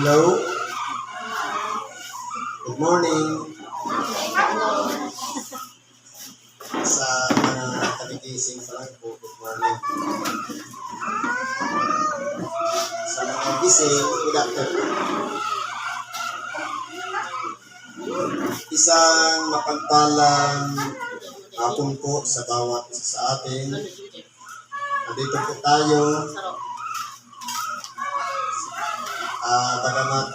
Hello? Good morning. Sa mga kagigising pa lang po, good morning. Sa mga gising, good afternoon. Isang mapagpalang hapon po sa bawat isa sa atin. Nandito po tayo. Bagamat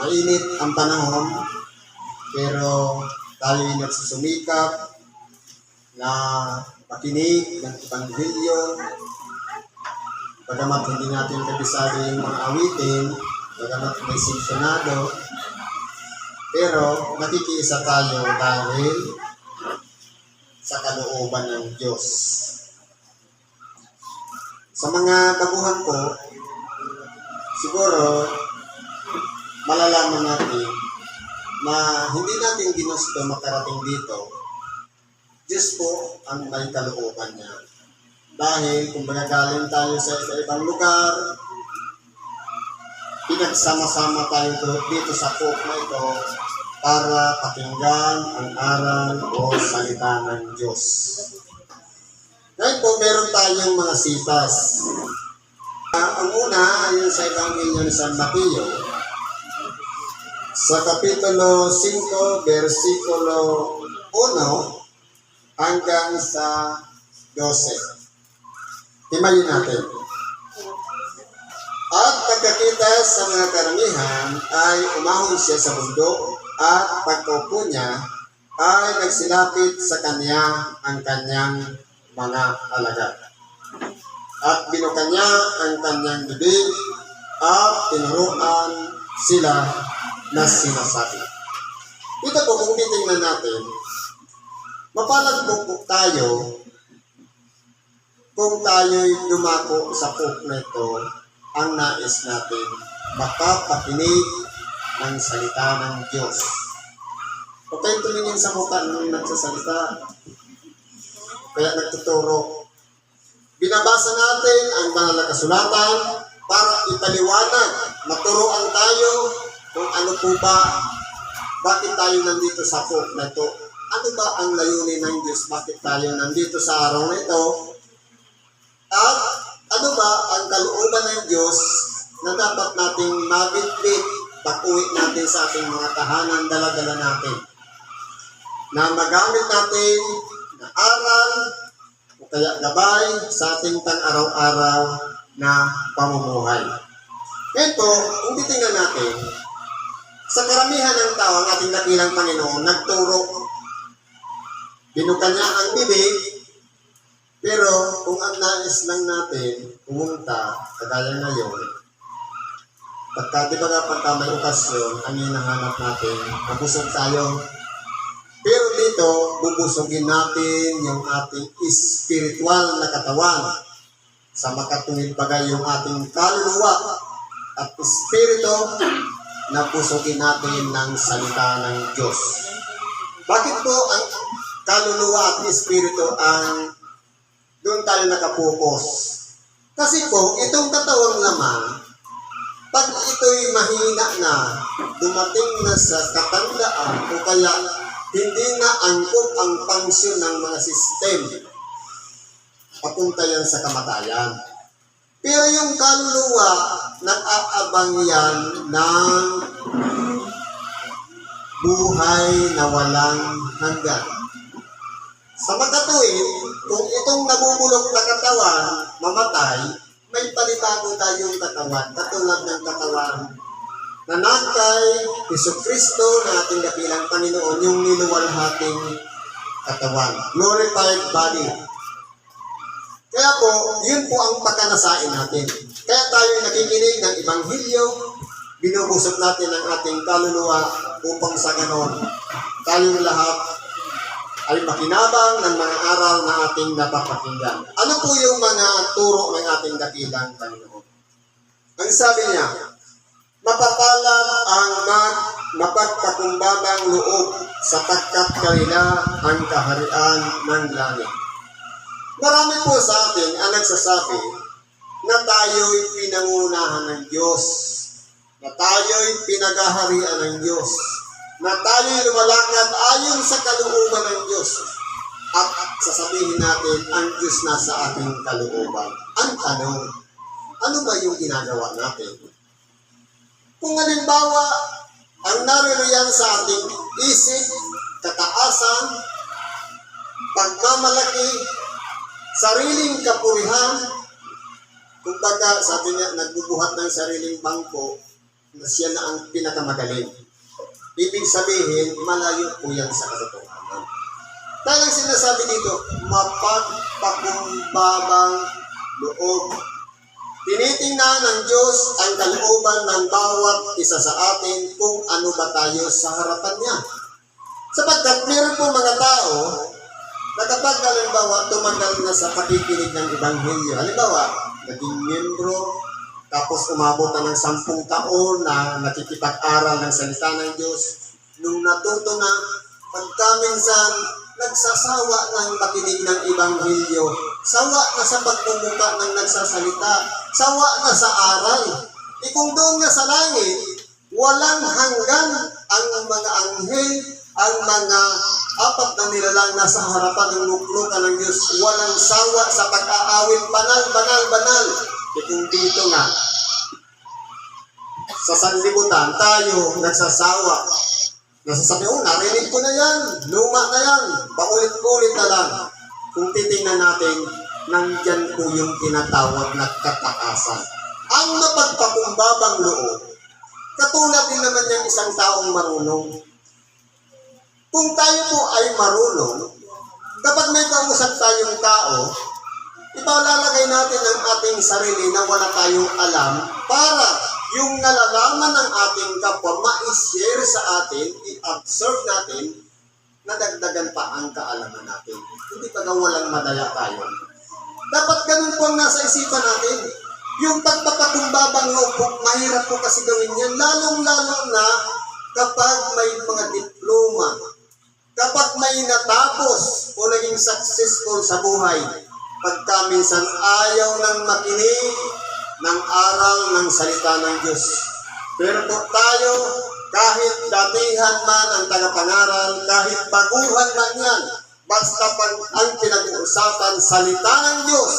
mainit ang panahon, pero tayo ay nagsusumikap na makinig ng Ebanghelyo. Bagamat hindi natin kabisado yung mga awitin, bagamat may sinsyonado, pero nakikiisa tayo dahil sa kalooban ng Diyos. Sa mga baguhan po, siguro malalaman natin na hindi natin ginusto makarating dito. Diyos po ang may kalooban niya. Dahil kung galing tayo sa ibang lugar, pinagsama-sama tayo dito sa pook na ito para pakinggan ang aral o salita ng Diyos. Ngayon po, meron tayong mga sitas. Ang una, ayon sa Ebanghelyo ni San Mateo, sa Kapitulo 5, versikulo 1 hanggang sa 12. Himayin natin. At pagkakita sa mga karamihan ay umahon siya sa bundok at pagkaupo niya ay nagsilapit sa kanya ang kanyang mga alagad. At binuka niya ang kanyang bibig at tinuruan sila na sinasabi. Ito po kung titingnan natin, mapalad po tayo kung tayo'y dumako sa pook na ito, ang nais natin makapakinig ng salita ng Diyos. Huwag kayong tumingin sa mukha ng nagsasalita, kaya nagtuturo. Binabasa natin ang banal na kasulatan para ipaliwanag, maturuan tayo kung ano po ba, bakit tayo nandito sa pook na ito. Ano ba ang layunin ng Diyos? Bakit tayo nandito sa araw na ito? At ano ba ang kalooban ng Diyos na dapat nating mabitbit, pag-uwi natin sa ating mga tahanan, dala-dala natin. Na magamit natin na aral, o kaya gabay sa ating pang-araw-araw na pamumuhay. Ito, kung titingnan natin, sa karamihan ng tao, ang ating dakilang Panginoon, nagturo. Binuka niya ang bibig, pero kung ang nais lang natin, pumunta, kagaya ngayon, pagka may okasyon, ang hinahanap natin, mabusog tayo. Pero dito, bubusugin natin yung ating spiritual na katawan. Sa makatuwid bagay yung ating kaluluwa at espiritu na busugin natin ng salita ng Diyos. Bakit po ang kaluluwa at espiritu ang doon tayo nakapokus? Kasi po, itong katawang laman, pag ito'y mahina na, dumating na sa katandaan o kaya hindi na angkop ang pangsyon ng mga sistem, papunta yan sa kamatayan. Pero yung kaluluwa, nag-aabang yan ng buhay na walang hanggan. Sa magkatuwid, kung itong nabubulok na katawan, mamatay, may panibago tayong katawan, katulad ng katawan na kay Jesucristo na ating dakilang Panginoon, yung niluwalhating katawan, glorified body. Kaya po, yun po ang pagkanasain natin. Kaya tayo nakikinig ng Ebanghelyo, binubusog natin ang ating kaluluwa upang sa ganon, tayong lahat ay makinabang ng mga aral na ating napapakinggan. Ano po yung mga turo ng ating dakilang Panginoon? Ang sabi niya, mapapalad ang mapagpakumbabang loob sapagkat kanila ang kaharian ng langit. Marami po sa atin ang nagsasabi na tayo'y pinangunahan ng Diyos. na tayo'y pinagaharian ng Diyos, na tayo'y lumalakad ayon sa kalooban ng Diyos, at sasabihin natin, ang Diyos nasa ating kalooban. Ang tanong, ano ba yung ginagawa natin? Kung halimbawa, ang naririyan sa ating isip, kataasan, pagmamalaki, sariling kapurihan, kumbaga, sabi niya, nagbubuhat ng sariling bangko, na siya na ang pinakamagaling. Ibig sabihin, malayo po yan sa katotohanan. Talagang sinasabi dito, mapagpakumbabang loob. Tinitingnan ng Diyos ang kalooban ng bawat isa sa atin kung ano ba tayo sa harapan niya. Sapagkat meron po mga tao na kapag halimbawa tumagal na sa pakikinig ng Ebanghelyo, halimbawa, naging membro, tapos umabot na ng 10 taon na nakikipag-aral ng salita ng Diyos, nung natuto na, pagka minsan nagsasawa ng makinig ng Ebanghelyo, sawa na sa pagmumuka ng nagsasalita, sawa na sa aral. Kung doon nga sa langit, walang hanggan ang mga anghel, ang mga apat na nilalang nasa harapan ng luklukan ng Diyos, walang sawa sa pag-aawit, banal, banal, banal. Kung dito nga, sa sanlibutan, tayo nagsasawa. Nasasabi, narinig ko na yan, luma na yan, paulit-ulit na lang. Kung titingnan natin, nandyan po yung tinatawag na kataasan. Ang mapagpakumbabang loob, katulad din naman yung isang taong marunong. Kung tayo po ay marunong, kapag may kausap tayong tao, ipalalagay natin ang ating sarili na wala tayong alam para yung nalalaman ng ating kapwa ma-share sa atin, i-observe natin, nadagdagan pa ang kaalaman natin. Hindi pa walang madaya tayo. Dapat ganun po ang nasa isipan natin. Yung pagpapakumbabang loob po, mahirap po kasi gawin yan, lalong-lalo na kapag may mga diploma, kapag may natapos o naging successful sa buhay, pagka minsan ayaw nang makinig ng aral ng salita ng Diyos. Pero po tayo, kahit datihan man ang tagapangaral, kahit baguhan man yan, basta pag ang pinag-uusapan salita ng Diyos,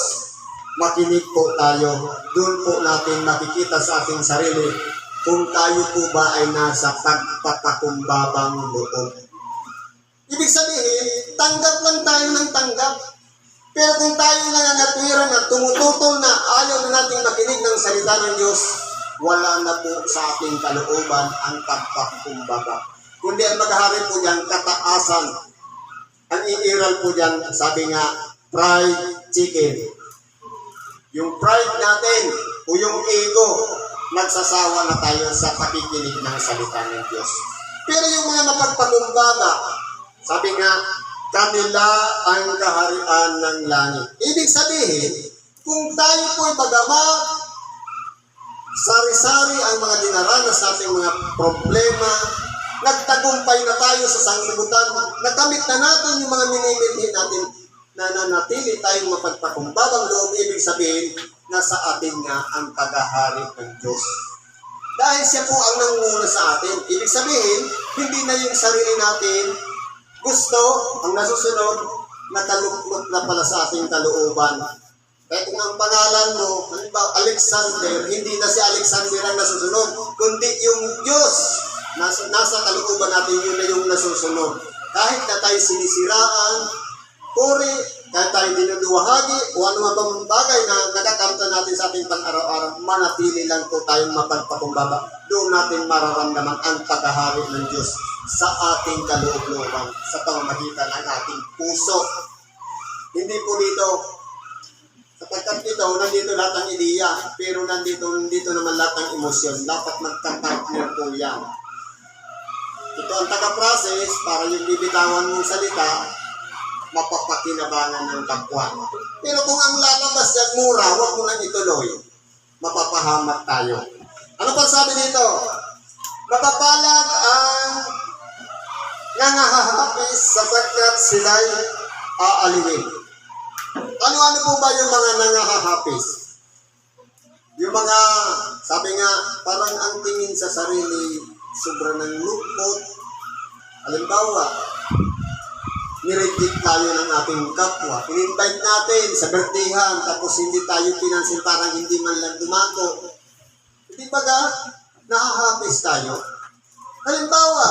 makinig po tayo. Doon po natin makikita sa ating sarili kung tayo po ba ay nasa pagpapakumbabang loob. Ibig sabihin, tanggap lang tayo ng tanggap. Pero kung tayo nangangatwiran at tumututol na ayaw na nating makinig ng salita ng Diyos, wala na po sa ating kalooban ang pagpapakumbaba. Kundi ang maghahari po dyan, kataasan. Ang iiral po dyan, sabi nga, fried chicken. Yung pride natin o yung ego, nagsasawa na tayo sa pakikinig ng salita ng Diyos. Pero yung mga mapagpakumbaba, sabi nga, kanila ang kaharian ng langit. Ibig sabihin, kung tayo po'y bagamat, sari-sari ang mga dinaranas nating mga problema, nagtagumpay na tayo sa sanglibutan, nakamit na natin yung mga minimilhin natin, na nanatili tayong mapagpakumbabang loob, ibig sabihin, nasa atin nga ang paghahari ng Diyos. Dahil siya po ang nangunguna sa atin. Ibig sabihin, hindi na yung sarili natin gusto, ang nasusunod, nakaluklok na pala sa ating kalooban. Kaya kung ang pangalan mo, halimbawa Alexander, hindi na si Alexander ang nasusunod, kundi yung Diyos. Nasa kalooban natin, yun na yung nasusunod. Kahit na tayo sinisiraan, puri, kahit tayo dinuluwahagi, o ano mga bang bagay na nakakamta natin sa ating pang-araw-araw, manatili lang po tayong mapagpakumbaba. Doon natin mararamdaman ang paghahari ng Diyos sa ating kaloob-looban, sa pamamagitan ng ating puso. Hindi po dito, sapagkat ito, nandito lahat ng ideya, pero nandito naman lahat ng emosyon. Dapat magka-partner po yan. Ito ang taga-process para yung bibitawan mong salita, mapapakinabangan ng kapwa. Pero kung ang lalabas yan mura, huwag mo nang ituloy. Mapapahamak tayo. Ano pa sabi dito? Mapapalad ang nangahahapis sapagkat sila'y aaliwin. Ano-ano po ba yung mga nangahahapis? Yung mga, sabi nga, parang ang tingin sa sarili, sobra ng lupot. Halimbawa, nireject tayo ng ating kapwa. In-invite natin sa birthdayan, tapos hindi tayo pinansin, parang hindi man lang dumako. Hindi ba ga, nakahapis tayo? Halimbawa,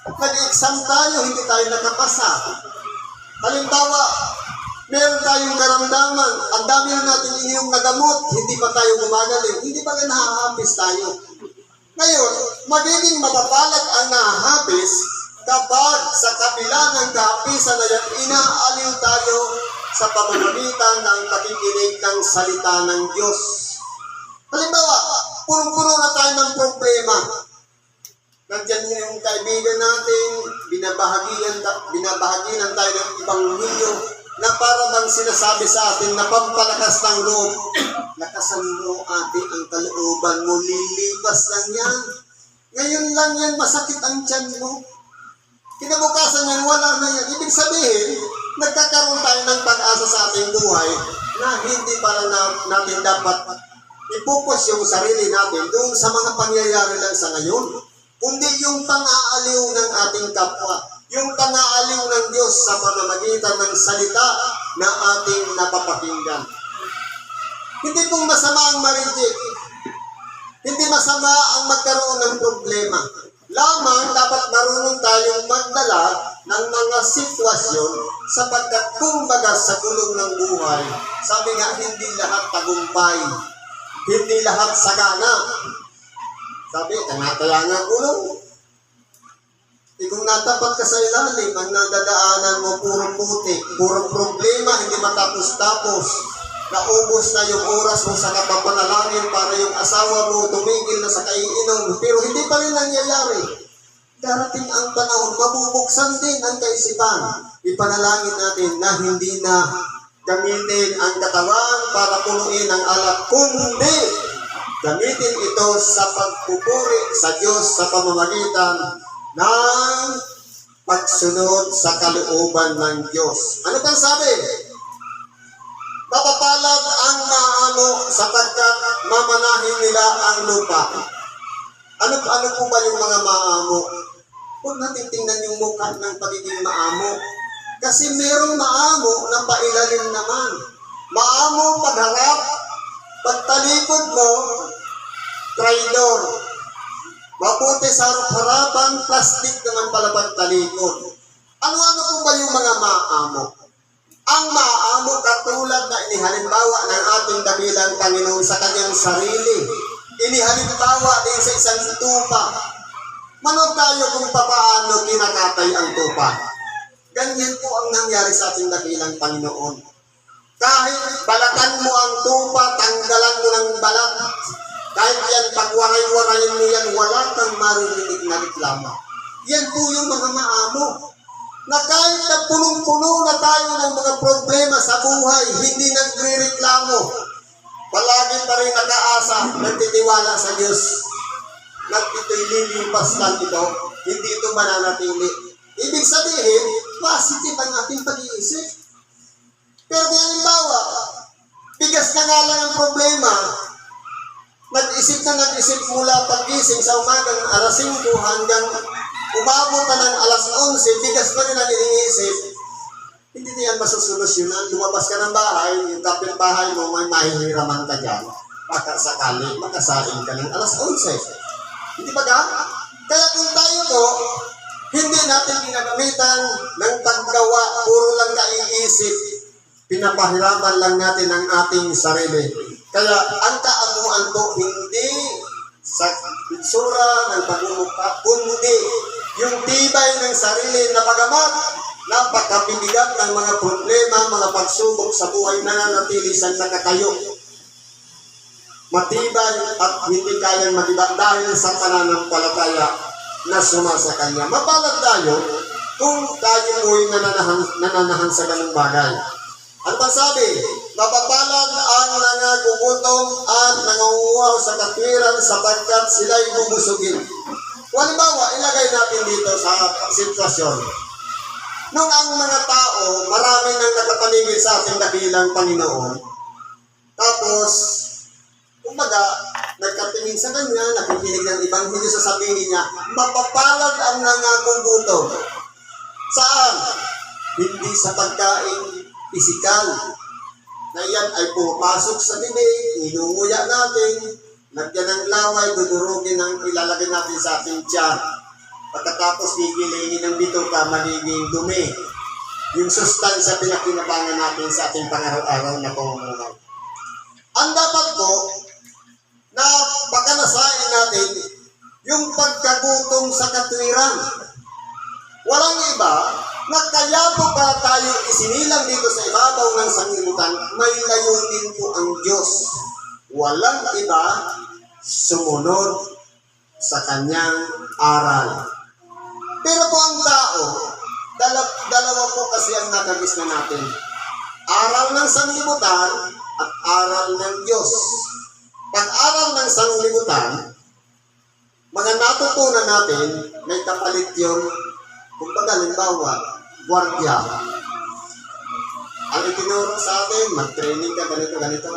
nag-exam tayo, hindi tayo nakapasa. Halimbawa, meron tayong karamdaman, ang dami na natin inyong nagamot, hindi pa tayo gumagaling, hindi ba ga nakahapis tayo? Ngayon, magiging mapapalag ang nakahapis kapag sa kabila ng kahapisan na yan, inaaliw tayo sa pamamagitan ng pakikinig ng salita ng Diyos. Halimbawa, punong-puno na tayo ng problema. Nandiyan yung kaibigan natin, binabahaginan tayo ng ibang video na para bang sinasabi sa atin na pampalakas ng loob. Lakasan mo ate ang kalooban mo, lilipas lang yan. Ngayon lang yan, masakit ang tiyan mo. Kinabukasan yan, wala na yan. Ibig sabihin, nagkakaroon tayo ng pag-asa sa ating buhay na hindi pala natin dapat ipokus yung sarili natin doon sa mga pangyayari lang sa ngayon, kundi yung pang-aaliw ng ating kapwa, yung pang-aaliw ng Diyos sa pamamagitan ng salita na ating napapakinggan. Hindi pong masama ang ma-reject. Hindi masama ang magkaroon ng problema. Lamang dapat marunong tayong magdala ng mga sitwasyon sapagkat kumbaga sa gulong ng buhay, sabi nga, hindi lahat tagumpay, hindi lahat sagana. Sabi, kaya nga gulong. Kung natapat ka sa ilalim, ang nadadaanan mo puro putik, puro problema, hindi matapos-tapos. Naubos na yung oras mo sa kapapanalangin para yung asawa mo tumigil na sa kaiinom, pero hindi pa rin nangyayari. Darating ang panahon, mabubuksan din ang kaisipan. Ipanalangin natin na hindi na gamitin ang katawan para punuin ang alak, kundi gamitin ito sa pagpupuri sa Diyos sa pamamagitan ng pagsunod sa kalooban ng Diyos. Ano pang sabi? Mapapalad ang maamo sapagkat mamanahin nila ang lupa. Ano po ba yung mga maamo? Huwag natin tingnan yung mukha ng pagiging maamo. Kasi merong maamo na pailalim naman. Maamo pagharap, pagtalikod mo, traidor. Mabuti sa harap-harapan, plastic naman pala pagtalikod. Ano-ano po ba yung mga maamo? Ang maamo katulad na inihalimbawa ng ating dakilang Panginoon sa kanyang sarili. Inihalimbawa din sa isang tupa. Manood tayo kung paano kinakatay ang tupa. Ganyan po ang nangyari sa ating dakilang Panginoon. Kahit balatan mo ang tupa, tanggalan mo ng balat. Kahit yan, pagwaray-warayin mo yan, wala kang maririnig na reklamo. Yan po yung mga maamo. Na kahit na punong-puno na tayo ng mga problema sa buhay, hindi nagre-reklamo. Palagi pa rin nakaasa, nagtitiwala sa Diyos. Ito'y lilipas lang ito, hindi ito mananatili. Ibig sabihin, positive ang ating pag-iisip. Pero kung halimbawa, bigas na nga lang ang problema, nag-isip mula pag-gising sa umaga ng alas 5 hanggang umabot na ng alas 11, bigas pa rin ang iniisip, hindi niyan masusolusyonan. Lumabas ka ng bahay, yung kapitbahay mo, may mahihiraman ka dyan. Baka sakali, makasain ka ng alas 11. Hindi ba ka? Kaya kung tayo to, hindi natin ginagamitan ng paggawa, puro lang kaiisip, pinapahirapan lang natin ang ating sarili. Kaya ang kaamuan to, hindi sa itsura ng pagmumukha, kundi yung tibay ng sarili na pagamat, napakabibigat ng mga problema, mga pagsubok sa buhay na nanatili sa nakatayo. Matibay at hindi kayang magiba dahil sa pananampalataya na sumasa kanya. Mapalad tayo kung tayo mo'y nananahan sa ganung bagay. Ano ba sabi? Mapapalad ang nangagugutom at nangunguhaw sa katwiran sapagkat sila'y bubusugin. Halimbawa, ilagay natin dito sa sitwasyon. Nung ang mga tao, marami nang nakapaligid sa ating dakilang Panginoon. Tapos, kumbaga, kumbaga, nagkatingin sa kanya, nakikinig ng Ebanghelyo, sasabihin niya, mapapalad ang nangakong gutom. Saan? Hindi sa pagkain pisikal. Na yan ay pumapasok sa bibig, inunguya natin, lagyan ng laway, dudurugin ng ilalagay natin sa ating tiyan. Pagkatapos gigilingin ng bituka, magiging dumi. Yung sustansya pinakinabangan natin sa ating pangaraw-araw na pamumuhay. Ang dapat po, na baka nasain natin, yung pagkagutom sa katwiran. Walang iba, na kaya po para tayo isinilang dito sa ibabaw ng sanglibutan, may layunin po ang Diyos. Walang iba, sumunod sa kanyang aral. Pero po ang tao, dalawa po kasi ang nagagis na natin. Aral ng sanglibutan at aral ng Diyos. Pag-aral ng sanglibutan, mga natutunan natin, may kapalit yun. Kung halimbawa, gwardiya. Ang itinuro sa atin, mag-training ka, ganito.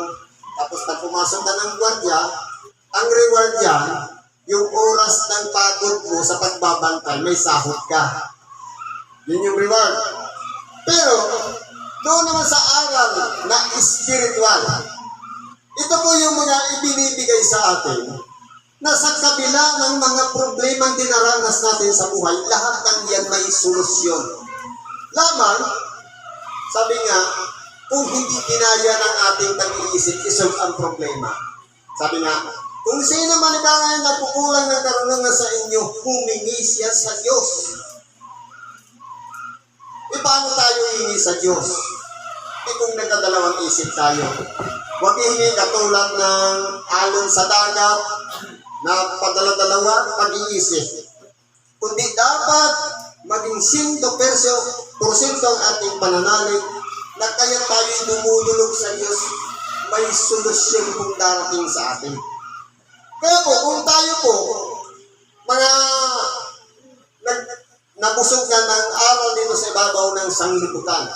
Tapos pag pumasok ka ng gwardiya, ang reward yan, yung oras ng pagod mo sa pagbabantay, may sahod ka. Yun yung reward. Pero, doon naman sa aral na spiritual, ito po yung mga ibinibigay sa atin na sa kabila ng mga problemang dinaranas natin sa buhay, lahat ng yan may solusyon. Lamang, sabi nga, kung hindi ginaya ng ating pag-iisip, isolve ang problema. Sabi nga, kung sino man ibang nagkukulang ng karunungan sa inyo, humingi siya sa Diyos. E paano tayo hihingi sa Diyos? E kung nagdadalawang isip tayo, huwag hihingi katulad ng alon sa dagat na padala-dalawa pag-iisip. Kundi dapat maging 100% ang ating pananalig na kaya tayo dumudulog sa Diyos, may solusyon kung darating sa atin. Kaya po, kung tayo po, mga nabusog na ng aral dito sa ibabaw ng sanglibutan,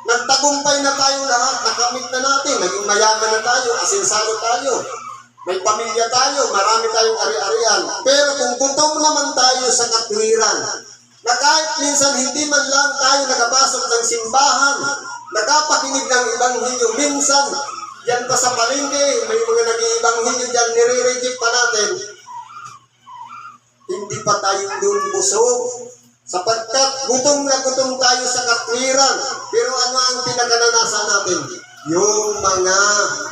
nagtagumpay na tayo lahat, nakamit na natin, naging mayaman na tayo, asinsado tayo, may pamilya tayo, marami tayong ari-arian. Pero kung gutom naman tayo sa katwiran, na kahit minsan hindi man lang tayo nakapasok ng simbahan, nakapakinig ng Ebanghelyo, minsan, yan pa sa palengke, may mga nag-iibanghelyo dyan, nire-reject pa natin. Hindi pa tayo doon busog. Sapagkat gutom na gutom tayo sa katwiran. Pero ano ang pinakananasan natin? Yung mga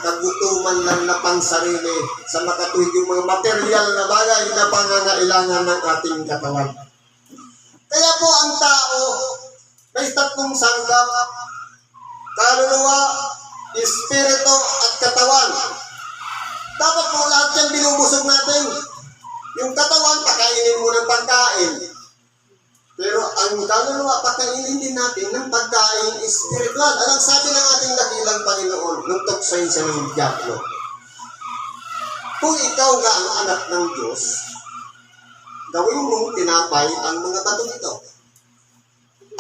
kagutuman lang na pansarili sa makatuwid, yung mga material na bagay na pangangailangan ng ating katawan. Kaya po ang tao, may tatlong sanggap, kaluluwa, espiritu at katawan. Dapat po lahat yan binubusog natin. Yung katawan, pakainin mo ng pagkain. Pero ang kaluluwa, pakainin din natin ng pagkain espiritual. Anong sabi ng ating dakilang Panginoon nung tuksoin siya ng Diablo? Kung ikaw nga ang anak ng Diyos, gawin mong tinapay ang mga bato nito.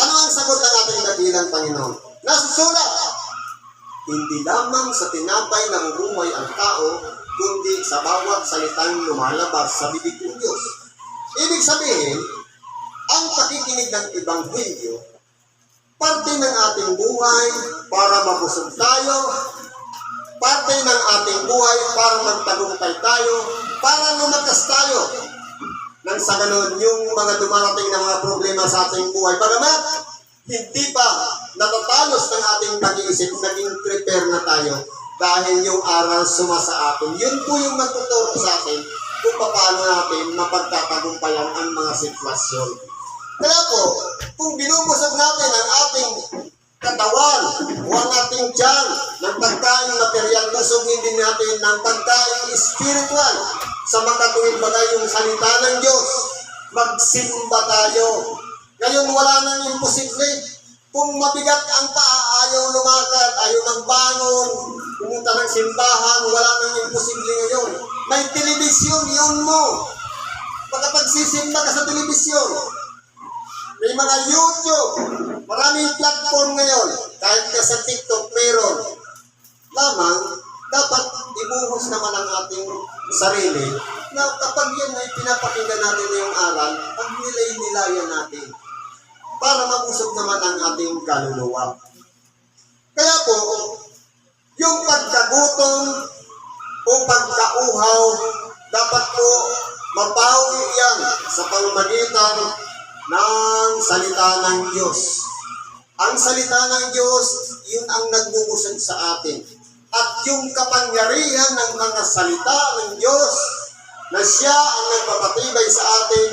Ano ang sagot ng ating dakilang Panginoon? Nasusulat, hindi lamang sa tinapay ng buhay ang tao, kundi sa bawat salitang lumalabas sa bibig ng Diyos. Ibig sabihin, ang pakikinig ng Ebanghelyo, parte ng ating buhay para mabusog tayo, parte ng ating buhay para magtagumpay tayo, para lumakas tayo. Nang sa ganun, yung mga dumarating na mga problema sa ating buhay, bagamat hindi pa natatalos ng ating pag-iisip, naging prepare na tayo dahil yung aral sumasa atin. Yun po yung magtuturo sa atin kung paano natin mapagtatagumpayan ang mga sitwasyon. Kaya po, kung binubusog natin ang ating katawan o ang ating tiyan ng pagkain material, busogin din natin ng pagkain spiritual sa makatuwid bagay yung salita ng Diyos. Magsimba tayo. Ngayon wala nang imposible. Kung mabigat ang paa, ayaw lumakad, ayaw magbangon, pumunta ng simbahan, wala nang imposible ngayon. May telebisyon, yun mo. Pagkapagsisimba ka sa telebisyon, may mga YouTube, maraming platform ngayon, kahit ka sa TikTok meron. Lamang, dapat ibuhos naman ang ating sarili na kapag yan ay pinapakinggan natin na yung aral, pag nilay-nilayan natin para mabusog naman ang ating kaluluwa. Kaya po, yung pagkagutom o pagkauhaw, dapat po mapawi yan sa pamamagitan ng salita ng Diyos. Ang salita ng Diyos, yun ang nagbubusog sa atin. At yung kapangyarihan ng mga salita ng Diyos na siya ang nagpapatibay sa atin,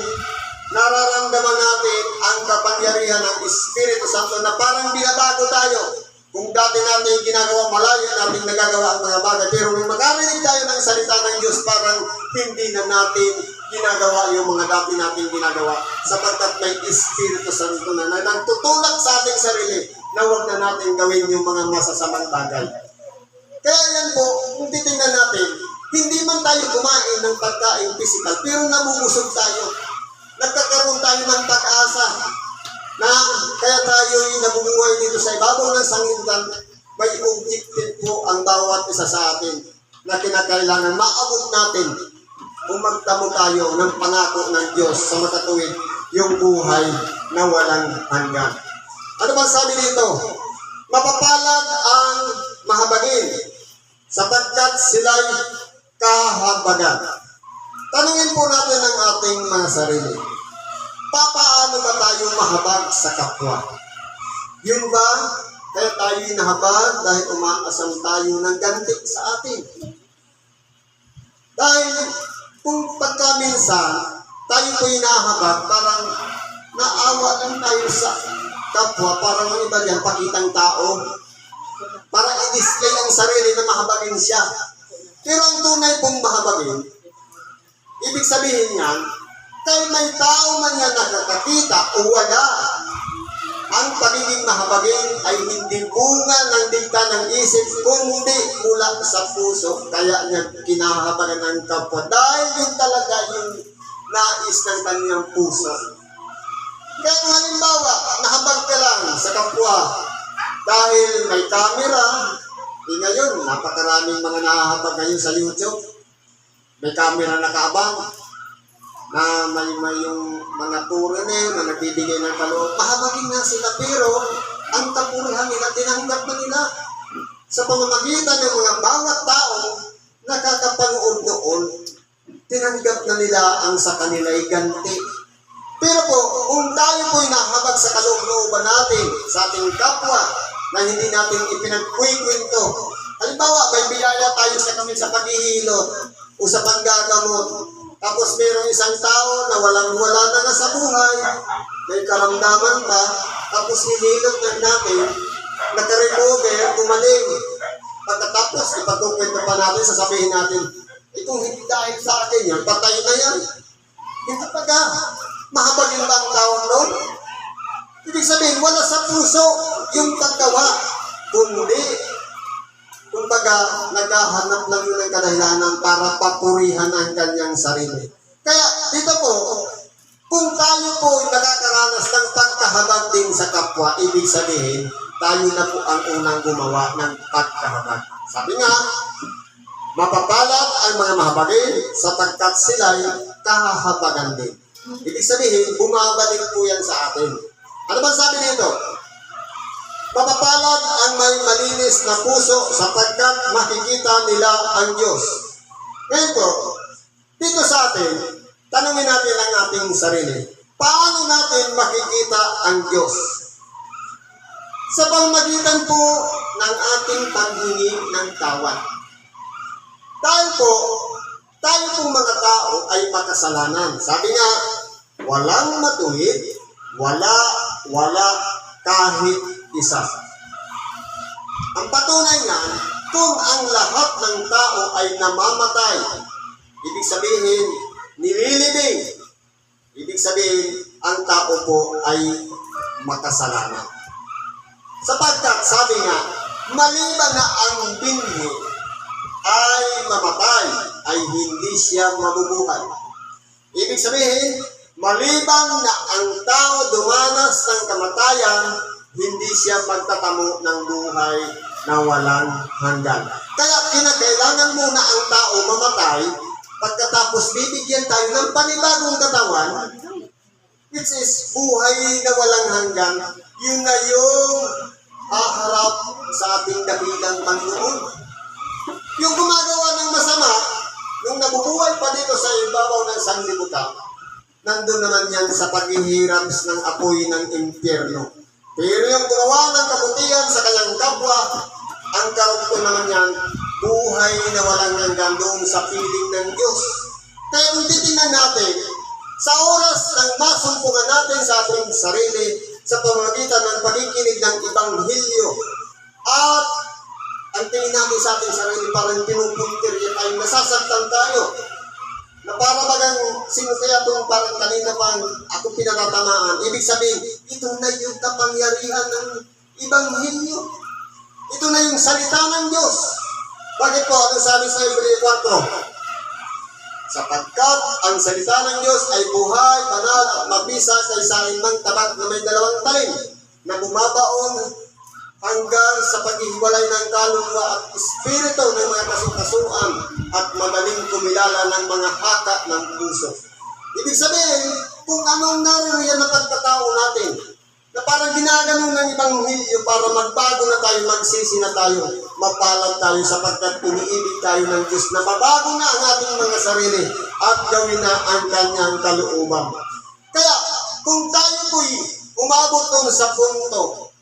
nararamdaman natin ang kapangyarihan ng Espiritu Santo na parang binabago tayo. Kung dati natin ginagawa, malayo natin nagagawa ang mga bagay. Pero nung magarinig tayo ng salita ng Diyos, parang hindi na natin ginagawa yung mga dati natin ginagawa. Sapagkat may Espiritu Santo na nagtutulak sa ating sarili na huwag na natin gawin yung mga masasamang bagay. Kaya yan po, kung titingnan natin, hindi man tayo kumain ng pagkain physical, pero nabubusog tayo. Nagkakaroon tayo ng pag-asa na kaya tayo nabubuhay dito sa ibabaw ng sanglibutan. May objective po ang bawat isa sa atin na kinakailangan maabot natin kung magtamo tayo ng pangako ng Diyos sa makatuwid yung buhay na walang hanggan. Ano bang sabi dito? Mapapalad ang mahabagin sapagkat sila'y kahabagan. Tanungin po natin ang ating mga sarili. Paano ba tayo mahabag sa kapwa? Yun ba? Kaya tayo nahabag dahil umaasam tayo ng ganti sa atin. Dahil kung pagkaminsan tayo po hinahabag, parang naawa lang tayo sa kapwa, parang ang iba dyan, pakitang tao. Para i-display ang sarili na mahabagin siya. Pero ang tunay pong mahabagin, ibig sabihin niyan, kahit may tao man yan nakakakita o wala, ang pagiging mahabagin ay hindi bunga ng dikta ng isip, kundi mula sa puso. Kaya niya kinahabagan ng kapwa. Dahil yun talaga yung nais ng kanyang puso. Kaya kung halimbawa, nahabag ka lang sa kapwa, dahil may camera, ngayon, napakaraming mga nahahabag ngayon sa YouTube. May camera nakaabang na may yung mga foreigner na nagbibigay ng kaloob. Mahabagin na sila, pero ang kapurihan nila, tinanggap na nila sa pamamagitan ng mga bawat tao nakakapanood noon, tinanggap na nila ang sa kanila'y ganti. Pero po, kung tayo po'y nahabag sa kaloob-looban natin, sa ating kapwa, na hindi natin ipinagkwikwento. Halimbawa, may biyaya tayo sa kami sa paghihilot o sa panggagamot. Tapos mayroong isang tao na walang-wala na nga sa buhay, may karamdaman pa, tapos hinilot na natin, nakarecover, gumaling. Pagkatapos, ipagkukwento pa natin, sasabihin natin, itong hindi dahil sa akin yan, patay na yan. Hindi pa ka, mahabagin ba ang tawag noon? Ibig sabihin, wala sa puso yung paggawa, kundi, kumbaga, naghahanap lang yun ng kadahilanan para papurihan ang kanyang sarili. Kaya, dito po, kung tayo po nakakaranas ng pagkahabag din sa kapwa, ibig sabihin, tayo na po ang unang gumawa ng pagkahabag. Sabi nga, mapapalad ang mga mahabagin sapagkat sila'y kahahabagan din. Ibig sabihin, bumabalik po yan sa atin. Ano ba sabi dito? Mapapalad ang may malinis na puso sapagkat makikita nila ang Diyos. Ngayon po, dito sa atin, tanungin natin ang ating sarili. Paano natin makikita ang Diyos? Sa pamamagitan po ng ating paghingi ng tawad. Dahil po, tayo pong mga tao ay makasalanan. Sabi nga, walang matuwid, wala kahit isa. Ang patunay nga, kung ang lahat ng tao ay namamatay, ibig sabihin, nililibing. Ibig sabihin, ang tao po ay makasalanan. Sapagkat, sabi nga, maliban na ang binhi ay mamatay, ay hindi siya mabubuhay. Ibig sabihin, maliban na ang tao dumanas ng kamatayan, hindi siya magtatamo ng buhay na walang hanggan. Kaya kinakailangan muna ang tao mamatay, pagkatapos bibigyan tayo ng panibagong katawan, which is buhay na walang hanggan. Yun na yung haharap sa ating dakilang Panginoon. Yung gumagawa ng masama, nung nabubuhay pa dito sa ibabaw ng sanglibutan, nandun naman yan sa paghihirap ng apoy ng impyerno. Pero yung gumawa ng kabutihan sa kanyang kapwa, ang karugtong naman yan, buhay na walang hanggan doon sa piling ng Diyos. Kaya kung titingnan natin, sa oras ng masumpungan natin sa ating sarili, sa pamamagitan ng pakikinig ng Ibanghilyo, at ang tingin natin sa ating sarili parang pinupuntir yun ay nasasaktan tayo, na para bagang sino kaya itong parang kanina pang ako pinatatamaan. Ibig sabihin, ito na yung kapangyarihan ng Ibanghilyo. Ito na yung salita ng Diyos. Bakit po? Ano sabi sa Hebreo 4? Sapagkat ang salita ng Diyos ay buhay, banal at mabisa kaysa ng tabak na may 2 talim na bumabaon hanggang sa paghihiwalay ng kaluluwa at espiritu ng mga kasukasuan at madaling kumilala ng mga haka ng puso. Ibig sabihin, kung anong naririyan na pagkatao natin, na parang ginaganon ng Ibanghilyo para magbago na tayo, magsisi na tayo, mapalad tayo sapagkat iniibig tayo ng Diyos na mabago na ang ating mga sarili at gawin na ang kanyang kalooban. Kaya, kung tayo po'y umabot doon sa punto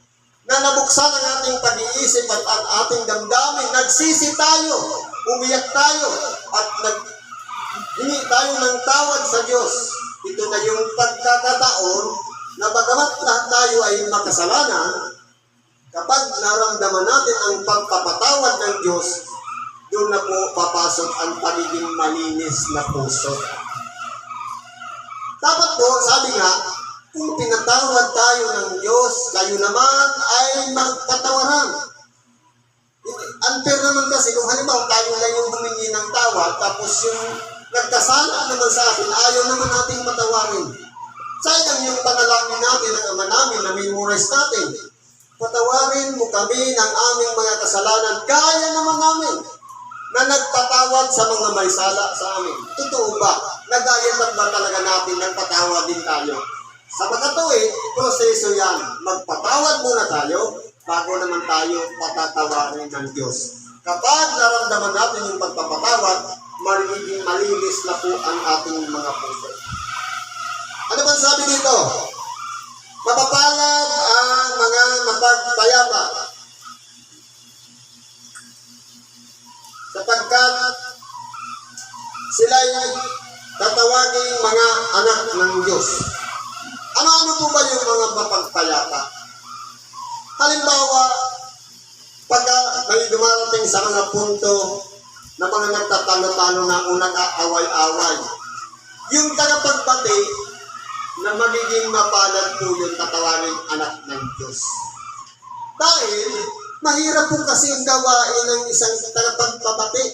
na nabuksan ang ating pag-iisip at ang ating damdamin, nagsisi tayo, umiyak tayo, at hingi tayo ng tawad sa Diyos, ito na yung pagkakataon na bagamat lahat tayo ay makasalanan, kapag naramdaman natin ang pagpapatawad ng Diyos, doon na po papasok ang pagiging malinis na puso. Dapat po, sabi nga, kung pinatawad tayo ng Diyos, kayo naman ay magpatawaran. Unfair naman kasi kung halimbawa tayo lang yung humingi ng tawad, tapos yung nagkasala naman sa atin, ayaw naman nating patawarin. Sayang yung panalangin natin ng Ama namin na memorize natin. Patawarin mo kami ng aming mga kasalanan, kaya naman namin na nagpatawad sa mga may sala sa amin. Totoo ba? Nagayat ba talaga natin nagpatawad din tayo? Sa makatuwid, proseso yan. Magpatawad muna tayo bago naman tayo patatawarin ng Diyos. Kapag naramdaman natin yung pagpapatawad, magiging malinis na po ang ating mga puso. Ano bang sabi dito? Mapapalad ang mga mapagpayapa sapagkat sila'y tatawaging mga anak ng Diyos. Ano-ano po ba yung mga mapagpayapa? Halimbawa, pagka may dumarating sa mga punto na mga nagtatalo-talo na o nag-aaway-away, yung tagapagbati na magiging mapalad po yung tatawaging anak ng Diyos. Dahil, mahirap po kasi yung gawain ng isang tagapagpabati.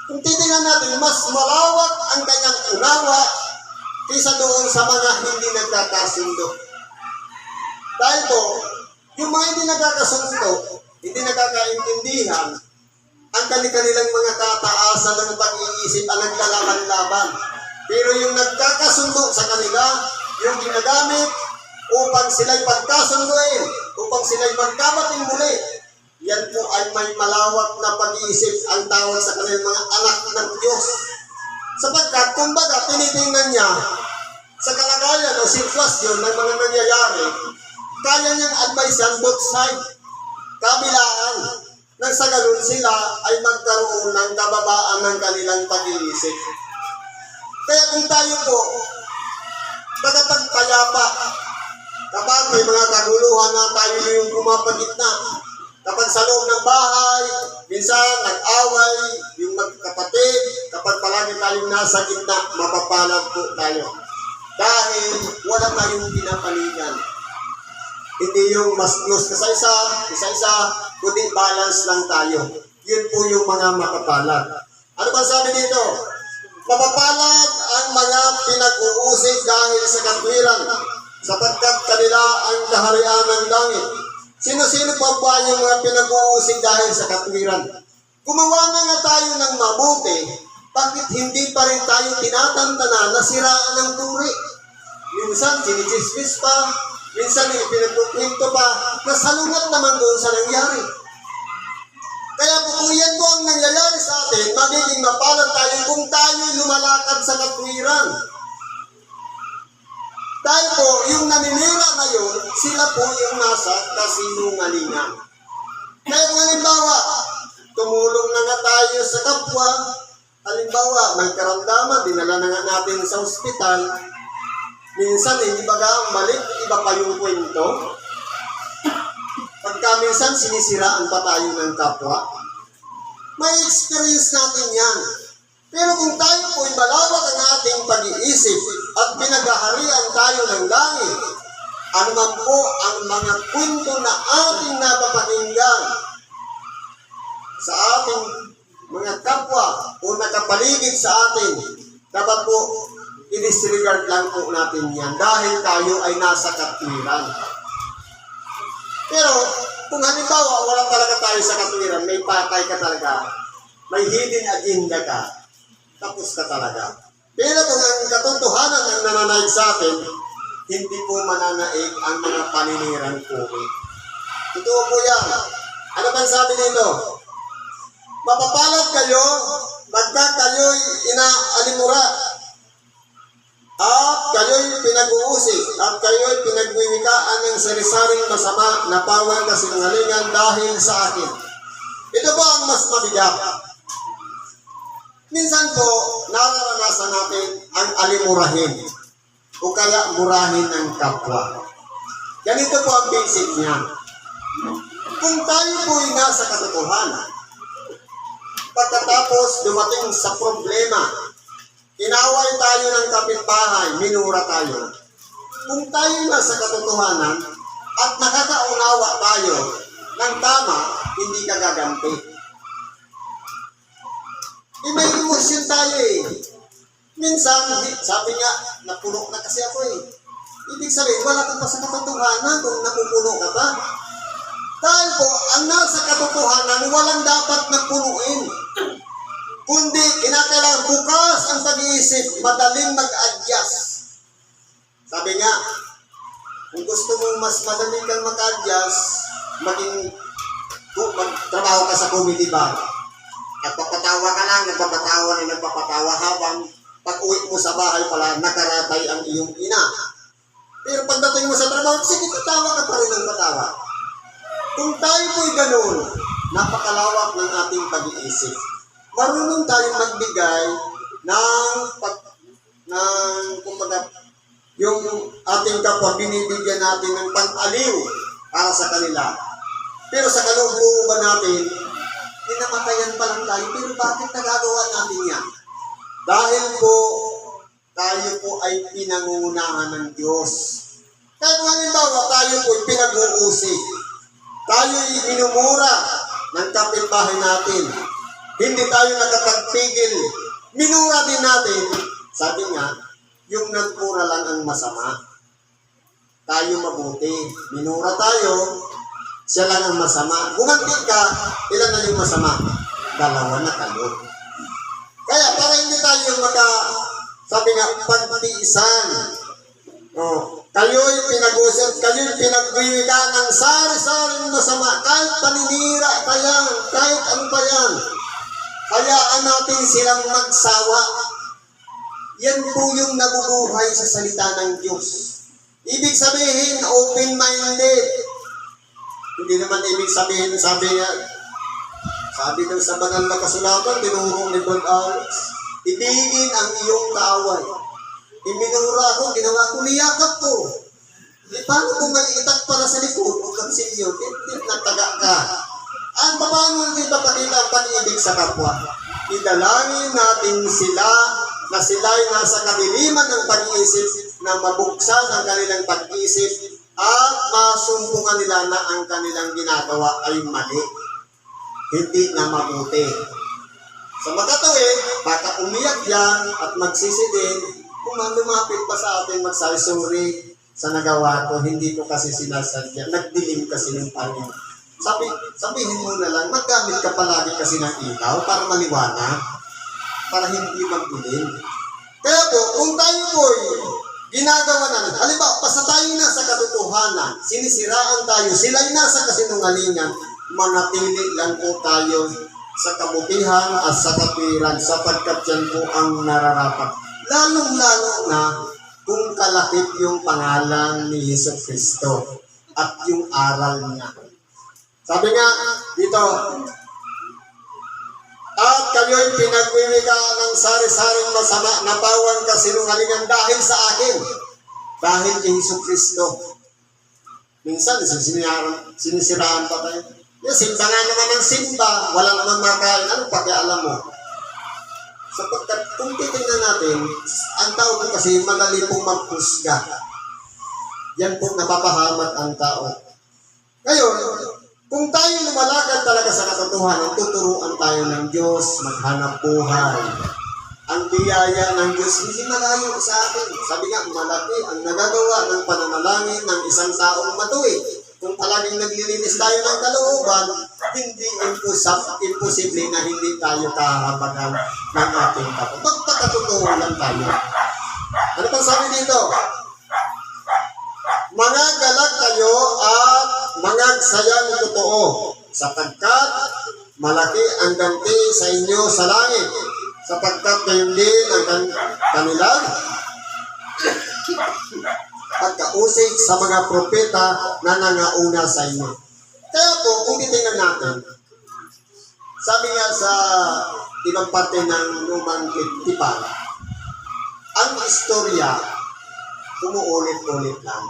Kung titingnan natin, mas malawak ang kanyang unawa kaysa doon sa mga hindi nagkakasundo. Dahil po, yung mga hindi nagkakasundo, hindi nagkakaintindihan, ang kanilang mga kataasan ng pag-iisip ang naglalaban-laban. Pero yung nagkakasundo sa kanila, yung ginagamit upang sila'y pagkasunduin, upang sila'y magkabating muli, yan po ay may malawak na pag-iisip ang tawag sa kanilang mga anak ng Diyos. Sapagkat, kumbaga, tinitingnan niya sa kalagayan o sitwasyon ng mga nangyayari, kaya niyang advisean both side, kabilaan, nang sa ganun sila ay magkaroon ng kababaan ng kanilang pag-iisip. Kaya kung tayo po, pagpapayapa, kapag may mga kaguluhan na tayo yung pumapagitna, kapag sa loob ng bahay, minsan nag-away, yung magkapatid, kapag palagi tayong nasa gitna, mapapalad po tayo. Dahil wala tayong pinapaligan. Hindi yung mas close ka sa isa, kundi balance lang tayo. Yun po yung mga mapapalad. Ano ba sabi dito? Mapapalad ang mga pinag-uusig dahil sa katwiran, sapagkat kanila ang kaharian ng langit. Sino-sino pa ba yung mga pinag-uusig dahil sa katwiran? Gumawa na nga tayo ng mabuti, bakit hindi pa rin tayo tinatantana na siraan ng turi? Minsan, sinichismis pa, minsan pinagkukwento pa, nasalungat naman doon sa nangyari. Kaya po kung yan po ang nangyayari sa atin, magiging mapalad tayo kung tayo lumalakad sa katwiran. Dahil po, yung naninira na yun, sila po yung nasa kasinungalingan. Kaya kung halimbawa, tumulong na nga tayo sa kapwa, halimbawa, may karamdaman, dinala na nga natin sa ospital, minsan, hindi ba ang balik, iba pa yung kwento? Pagka minsan, sinisiraan pa tayo ng kapwa. May experience natin yan. Pero kung tayo po'y malawak ang ating pag-iisip at pinaghaharian tayo ng langit, anuman po ang mga kwento na ating napapakinggan sa ating mga kapwa o nakapaligid sa atin, dapat po i-disregard lang po natin yan dahil tayo ay nasa katwiran. Pero kung halimbawa wala talaga tayo sa katwiran, may patay ka talaga, may hidden agenda ka, tapos ka talaga. Pero kung ang katotohanan ang nananaig sa atin, hindi po mananaig ang mga paninirang puri. Totoo po yan. Ano bang sabi nito? Mapapalad kayo, pagka kayo'y inaalimura, at kayo'y pinag-uusig, at kayo'y pinagwiwikaan ng sari-saring masama na pawang kasinungalingan dahil sa akin. Ito po ang mas mabigat. Minsan po, nararanasan natin ang alimurahin o kaya murahin ng kapwa. Ganito po ang basic niya. Kung tayo po'y nasa katotohanan, pagkatapos dumating sa problema, inaway tayo ng kapitbahay, minura tayo. Kung tayo nasa katotohanan at nakakaunawa tayo ng tama, hindi ka gaganti. May emosyon tayo eh. Minsan, sabi niya, napuno na kasi ako eh. Ibig sabihin, wala ka pa sa katotohanan kung napupuno ka pa. Dahil po, ang nasa katotohanan, walang dapat napunuin. Kundi, kinakailangan bukas ang pag-iisip, madaling mag-adjust. Sabi nga, kung gusto mong mas madaling kang mag-adjust, magtrabaho ka sa comedy bar. Nagpapatawa ka lang, nagpapatawa habang pag-uwi mo sa bahay pala, nakaratay ang iyong ina. Pero pagdating mo sa trabaho, sige, tatawa ka pa rin ng patawa. Kung tayo po'y ganun, napakalawak ng ating pag-iisip. Marunong tayong magbigay kumbaga, yung ating kapwa, binibigyan natin ng pang-aliw para sa kanila. Pero sa kalooban natin, pinamatayan pa lang tayo, pero bakit nagagawa natin yan? Dahil po, tayo po ay pinangungunahan ng Diyos. Kaya kung halimbawa, tayo po ay pinag-uusig, tayo ay minumura ng kapitbahay natin, hindi tayo nakapagpigil, minura din natin, sabi nga, yung nagmura lang ang masama. Tayo mabuti, minura tayo, siya lang ang masama. Gumanti ka, ilan na yung masama? Dalawa na kayo. Kaya para hindi tayo sabi nga, pagtiisan. Kayo'y pinag-usap, kayo'y pinagwiwikaan ng sari-saring masama, kahit paninira pa yan, kahit ano pa yan. Hayaan natin silang magsawa. Yan po yung nabubuhay sa salita ng Diyos. Ibig sabihin, open-minded. Hindi naman ibig sabihin, sabi daw sa banal na kasulatan, tinurong ni Don Alex, ibigin ang iyong kaaway. Iminura ko, ginawa ko, niyakap ko. Paano kung may itak para sa likod o kansilyo, tip na taga ka? Paano hindi papakita ang pag-ibig sa kapwa? Idalangin natin sila na sila'y nasa kadiliman ng pag-iisip na mabuksan ang kanilang pag-iisip at masumpungan nila na ang kanilang ginagawa ay mali, hindi na mabuti. Sa makatuwid, baka umiyak yan at magsisi din kung lumapit pa sa atin magsabi, sorry, sa nagawa ko, hindi ko kasi sinasadya. Nagdilim kasi ng Panginoon. Sabihin mo na lang, maggamit ka palagi kasi ng ilaw para maliwanag, para hindi magdilim. Kaya po, kung tayo po'y ginagawa natin, halimbawa, basta tayo nasa katotohanan, sinisiraan tayo, sila'y nasa kasinungalingan, manatili lang po tayo sa kabutihan at sa katwiran, sapagkat yan po ang nararapat. Lalong-lalo na kung kalakip yung pangalan ni Jesucristo at yung aral niya. Sabi nga dito, at kayo'y pinagwiwika ng sari-saring masama na bawang kasinungalingan dahil sa akin, dahil kay Jesucristo. Minsan, sinisiraan pa tayo. Yung simba nga naman ng simba, wala naman makain, ano pakialam mo? Sapagkat kung titignan natin, ang tao po kasi madali pong maghusga. Yan pong napapahamat ang tao. Ngayon, kung tayo lumalakad talaga sa katotohanan, tuturuan tayo ng Diyos, maghanap buhay. Ang biyaya ng Diyos, hindi malayo sa atin. Sabi nga, malaki ang nagagawa ng pananalangin ng isang taong matuwid. Kung talagang naglilinis tayo ng kalooban, hindi imposible na hindi tayo kahabagan ng ating kapwa. Magpakatotoo lang tayo. Ano pang sabi dito? Mga galak kayo at mga sayang totoo, sapagkat malaki ang ganti sa inyo sa langit, sapagkat gayon din ang kanilang pagkausig sa mga propeta na nangauna sa inyo. Kaya po, kung titingnan natin, sabi nga sa ibang parte ng lumang tipan, ang istorya, umuulit-ulit lang.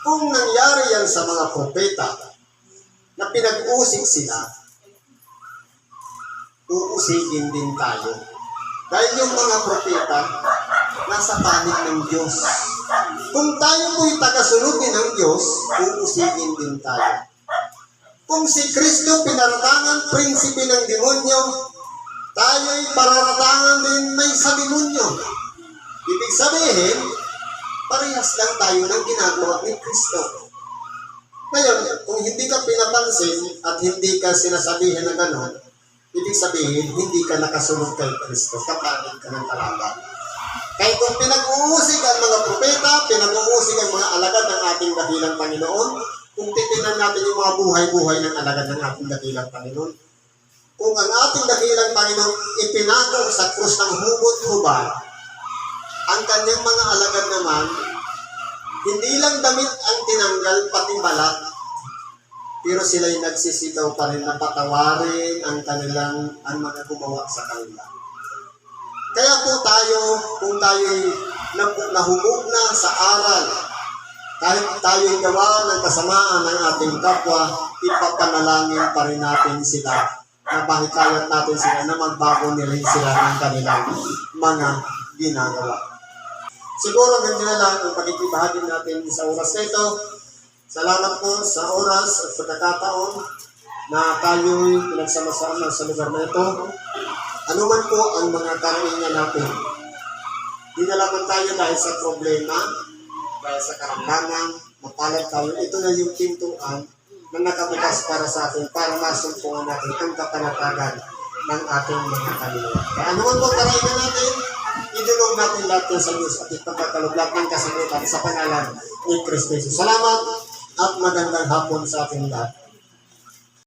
Kung nangyari yan sa mga propeta, na pinag-usig sila, uusigin din tayo. Dahil yung mga propeta, nasa panig ng Diyos. Kung tayo po'y tagasunod din ng Diyos, uusigin din tayo. Kung si Kristo pinaratangan prinsipe ng demonyo, tayo'y pararatangan din may sa demonyo. Ibig sabihin, parehas lang tayo ng ginagawa ni Kristo. Ngayon, kung hindi ka pinapansin at hindi ka sinasabihin na gano'n, ibig sabihin, hindi ka nakasunod kay Kristo, kapanig ka ng kalaban. Kaya kung pinag-uusig ang mga propeta, pinag-uusig ang mga alagad ng ating dakilang Panginoon, kung titignan natin yung mga buhay-buhay ng alagad ng ating dakilang Panginoon, kung ang ating dakilang Panginoon ipinako sa krus ng hugot-hubad, ang kanyang mga alagad naman, hindi lang damit ang tinanggal, pati balat, pero sila'y nagsisigaw pa rin na patawarin ang mga gumawa sa kanila. Kaya po tayo, kung tayo'y nahubog na sa aral, kahit tayo'y gawa ng kasamaan ng ating kapwa, ipapanalangin pa rin natin sila, na bahikayat natin sila na magbago rin sila ng kanilang mga ginagawa. Siguro ganyan na lang ang pagkikibahagi natin sa oras na ito. Salamat po sa oras at pagkakataon na tayo'y pinagsama-sama sa lugar na ito. Ano man po ang mga karaingan natin. Di na lamang tayo dahil sa problema, dahil sa karamdaman, mapalad tayo. Ito na yung pintuan na nakabukas para sa atin, para masumpungan natin ang kapanatagan ng ating mga kaluluwa. Kaya ano man po ang karaingan natin, idulog natin lahat sa Diyos at ipagkakalog lahat ng kasagutan sa pangalan ni Kristo Jesus. Salamat at magandang hapon sa ating lahat.